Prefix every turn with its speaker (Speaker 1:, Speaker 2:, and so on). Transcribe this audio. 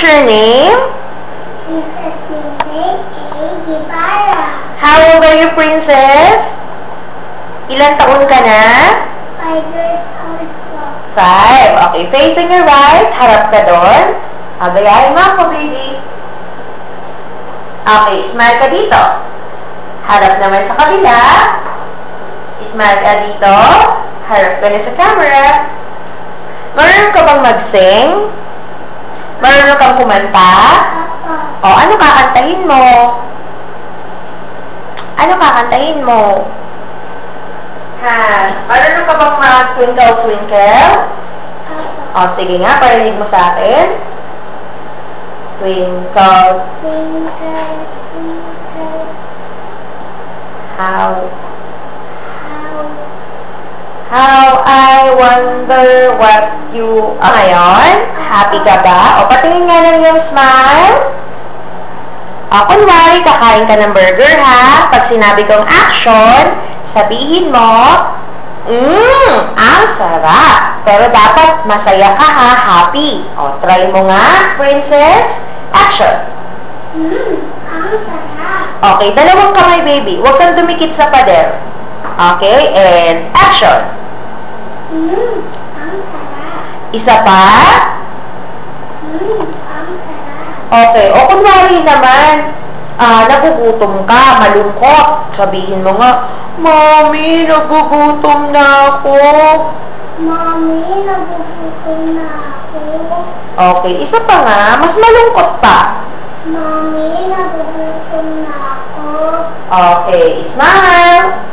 Speaker 1: your name?
Speaker 2: Princess Lindsay A. Guevara.
Speaker 1: How old are you, princess? Ilang taon ka na?
Speaker 2: 5 years old po.
Speaker 1: 5. Okay, facing your right. Harap ka doon. Gayahin mo ako, baby. Okay, smile ka dito. Harap naman sa kabila. Smile ka dito. Harap ka na sa camera. Marunong ka bang mag-sing? Marunong kang kumanta?
Speaker 2: Opo.
Speaker 1: O, ano kakantahin mo? Ano kakantahin mo? Ha? Marunong ka bang mag-twinkle, twinkle?
Speaker 2: Opo.
Speaker 1: O, sige nga, parinig mo sa akin. Twinkle,
Speaker 2: Twinkle, twinkle,
Speaker 1: how
Speaker 2: how
Speaker 1: I wonder what you are. Ngayon, happy ka ba? O, patingin nga ng iyong smile. O, kunwari, kakain ka ng burger, ha? Pag sinabi kong action, sabihin mo, ang sarap. Pero dapat masaya ka, ha? Happy. O, try mo nga, princess. Action.
Speaker 2: ang sarap.
Speaker 1: Okay, dalawang kamay, baby. Huwag kang dumikit sa pader. Okay, and action.
Speaker 2: Ang sarap.
Speaker 1: Isa pa.
Speaker 2: Ang sarap.
Speaker 1: Okay, o kunwari naman, nagugutom ka, malungkot. Sabihin mo nga, Mommy, nagugutom na ako.
Speaker 2: Mommy, nagugutom na ako.
Speaker 1: Okay, isa pa nga, mas malungkot pa.
Speaker 2: Mommy, nagugutom na ako.
Speaker 1: Okay, smile.